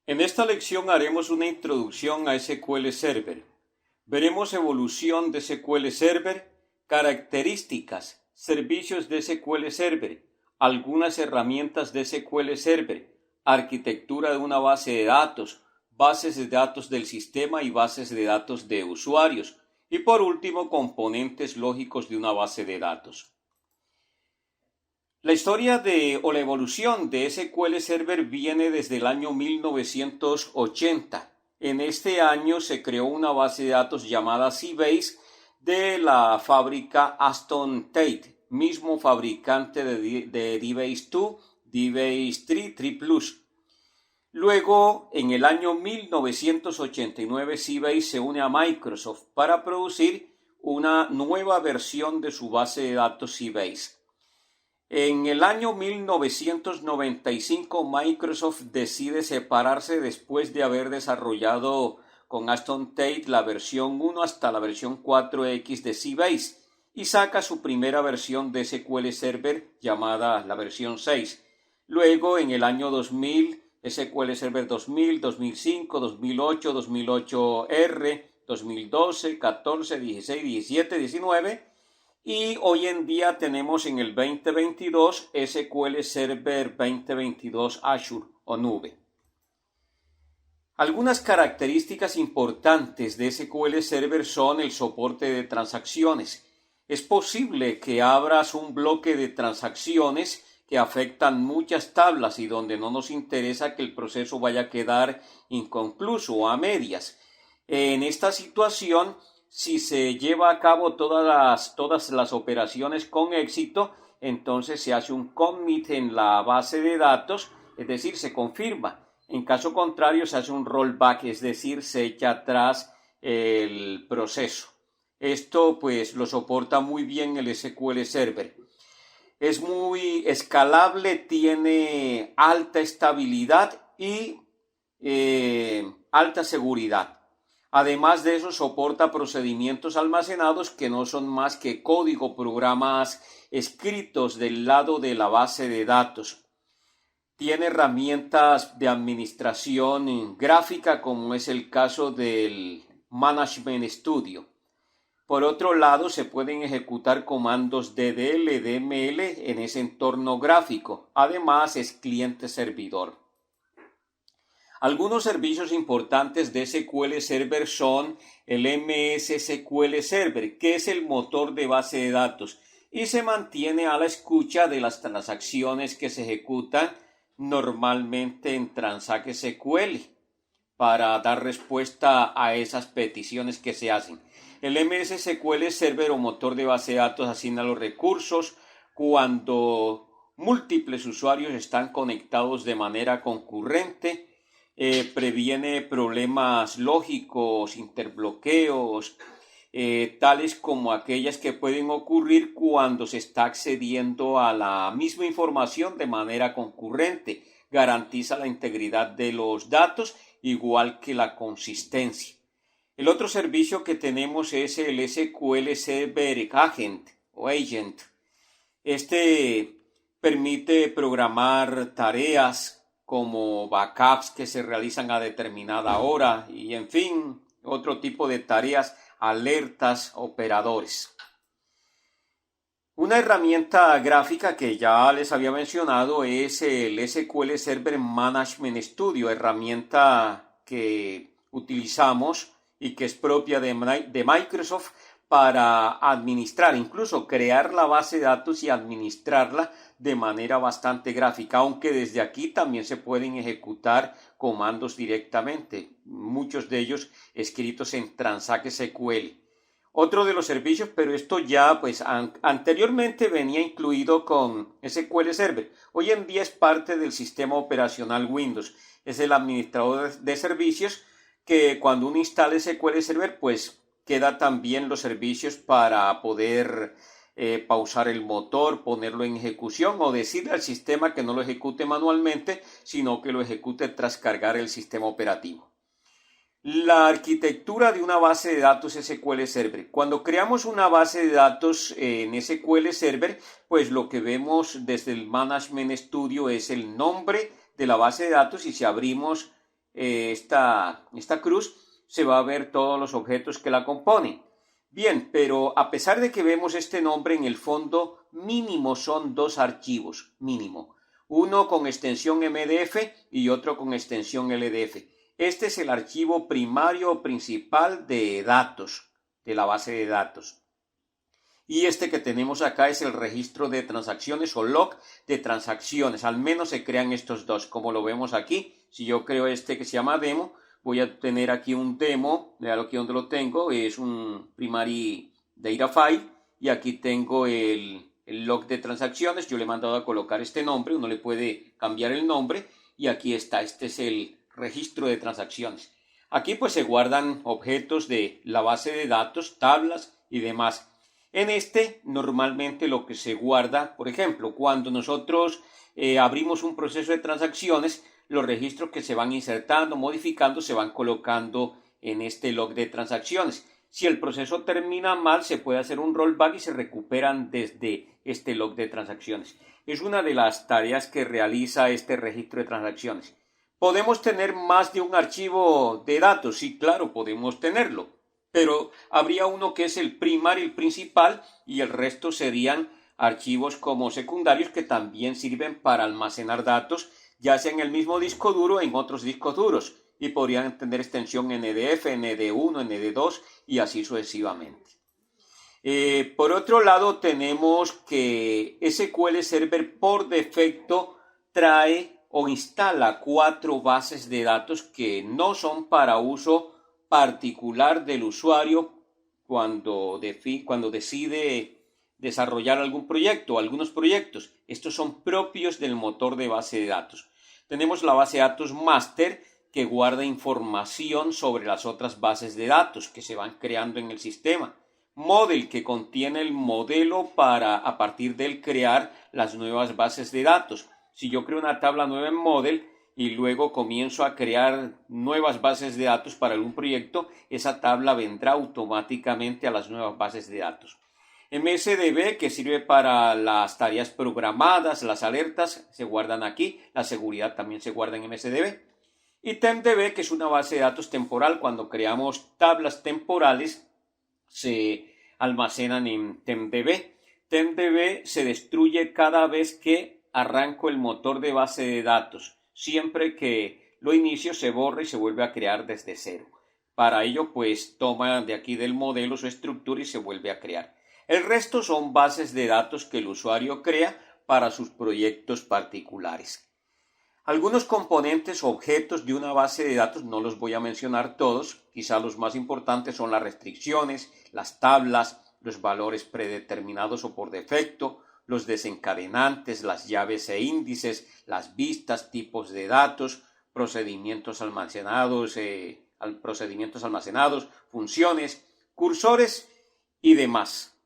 En esta lección haremos una introducción a SQL Server. Veremos evolución de SQL Server, características, servicios de SQL Server, algunas herramientas de SQL Server, arquitectura de una base de datos, bases de datos del sistema y bases de datos de usuarios, y por último, componentes lógicos de una base de datos. La historia o la evolución de SQL Server viene desde el año 1980. En este año se creó una base de datos llamada Sybase de la fábrica Aston Tate, mismo fabricante de DBase 2, DBase 3, 3 Plus. Luego, en el año 1989, Sybase se une a Microsoft para producir una nueva versión de su base de datos Sybase. En el año 1995, Microsoft decide separarse después de haber desarrollado con Aston Tate la versión 1 hasta la versión 4X de Sybase y saca su primera versión de SQL Server llamada la versión 6. Luego, en el año 2000, SQL Server 2000, 2005, 2008, 2008R, 2012, 14, 16, 17, 19 y hoy en día tenemos en el 2022 SQL Server 2022 Azure o nube. Algunas características importantes de SQL Server son el soporte de transacciones. Es posible que abras un bloque de transacciones que afectan muchas tablas y donde no nos interesa que el proceso vaya a quedar inconcluso o a medias. En esta situación, si se lleva a cabo todas las operaciones con éxito, entonces se hace un commit en la base de datos, es decir, se confirma. En caso contrario, se hace un rollback, es decir, se echa atrás el proceso. Esto pues lo soporta muy bien el SQL Server. Es muy escalable, tiene alta estabilidad y alta seguridad. Además de eso, soporta procedimientos almacenados que no son más que código, programas escritos del lado de la base de datos. Tiene herramientas de administración gráfica, como es el caso del Management Studio. Por otro lado, se pueden ejecutar comandos DDL, DML en ese entorno gráfico. Además, es cliente-servidor. Algunos servicios importantes de SQL Server son el MS SQL Server, que es el motor de base de datos y se mantiene a la escucha de las transacciones que se ejecutan normalmente en Transact SQL para dar respuesta a esas peticiones que se hacen. El MS SQL Server o motor de base de datos asigna los recursos cuando múltiples usuarios están conectados de manera concurrente. Previene problemas lógicos, interbloqueos, tales como aquellas que pueden ocurrir cuando se está accediendo a la misma información de manera concurrente. Garantiza la integridad de los datos, igual que la consistencia. El otro servicio que tenemos es el SQL Server Agent o Agent. Este permite programar tareas como backups que se realizan a determinada hora y, en fin, otro tipo de tareas, alertas, operadores. Una herramienta gráfica que ya les había mencionado es el SQL Server Management Studio, herramienta que utilizamos y que es propia de Microsoft para administrar, incluso crear la base de datos y administrarla de manera bastante gráfica, aunque desde aquí también se pueden ejecutar comandos directamente, muchos de ellos escritos en Transact SQL. Otro de los servicios, pero esto ya pues anteriormente venía incluido con SQL Server. Hoy en día es parte del sistema operacional Windows. Es el administrador de servicios que cuando uno instala SQL Server pues queda también los servicios para poder pausar el motor, ponerlo en ejecución o decirle al sistema que no lo ejecute manualmente, sino que lo ejecute tras cargar el sistema operativo. La arquitectura de una base de datos SQL Server. Cuando creamos una base de datos en SQL Server, pues lo que vemos desde el Management Studio es el nombre de la base de datos y si abrimos esta cruz, se va a ver todos los objetos que la componen. Bien, pero a pesar de que vemos este nombre, en el fondo mínimo son dos archivos, mínimo. Uno con extensión MDF y otro con extensión LDF. Este es el archivo primario o principal de datos, de la base de datos. Y este que tenemos acá es el registro de transacciones o log de transacciones. Al menos se crean estos dos, como lo vemos aquí. Si yo creo este que se llama demo, voy a tener aquí un demo, vean aquí donde lo tengo, es un primary data file, y aquí tengo el log de transacciones. Yo le he mandado a colocar este nombre, uno le puede cambiar el nombre, y aquí está, este es el registro de transacciones. Aquí pues se guardan objetos de la base de datos, tablas y demás. En este normalmente lo que se guarda, por ejemplo, cuando nosotros abrimos un proceso de transacciones, los registros que se van insertando, modificando, se van colocando en este log de transacciones. Si el proceso termina mal, se puede hacer un rollback y se recuperan desde este log de transacciones. Es una de las tareas que realiza este registro de transacciones. ¿Podemos tener más de un archivo de datos? Sí, claro, podemos tenerlo. Pero habría uno que es el primario, el principal, y el resto serían archivos como secundarios que también sirven para almacenar datos, ya sea en el mismo disco duro o en otros discos duros, y podrían tener extensión NDF, ND1, ND2 y así sucesivamente. Por otro lado, tenemos que SQL Server por defecto trae o instala 4 bases de datos que no son para uso particular del usuario cuando decide desarrollar algún proyecto o algunos proyectos. Estos son propios del motor de base de datos. Tenemos la base de datos master, que guarda información sobre las otras bases de datos que se van creando en el sistema. Model, que contiene el modelo para a partir de él crear las nuevas bases de datos. Si yo creo una tabla nueva en Model y luego comienzo a crear nuevas bases de datos para algún proyecto, esa tabla vendrá automáticamente a las nuevas bases de datos. MSDB, que sirve para las tareas programadas, las alertas se guardan aquí, la seguridad también se guarda en MSDB. Y TempDB, que es una base de datos temporal. Cuando creamos tablas temporales se almacenan en TempDB. TempDB se destruye cada vez que arranco el motor de base de datos. Siempre que lo inicio se borra y se vuelve a crear desde cero. Para ello pues toma de aquí del modelo su estructura y se vuelve a crear. El resto son bases de datos que el usuario crea para sus proyectos particulares. Algunos componentes o objetos de una base de datos, no los voy a mencionar todos, quizá los más importantes son las restricciones, las tablas, los valores predeterminados o por defecto, los desencadenantes, las llaves e índices, las vistas, tipos de datos, procedimientos almacenados, funciones, cursores y demás.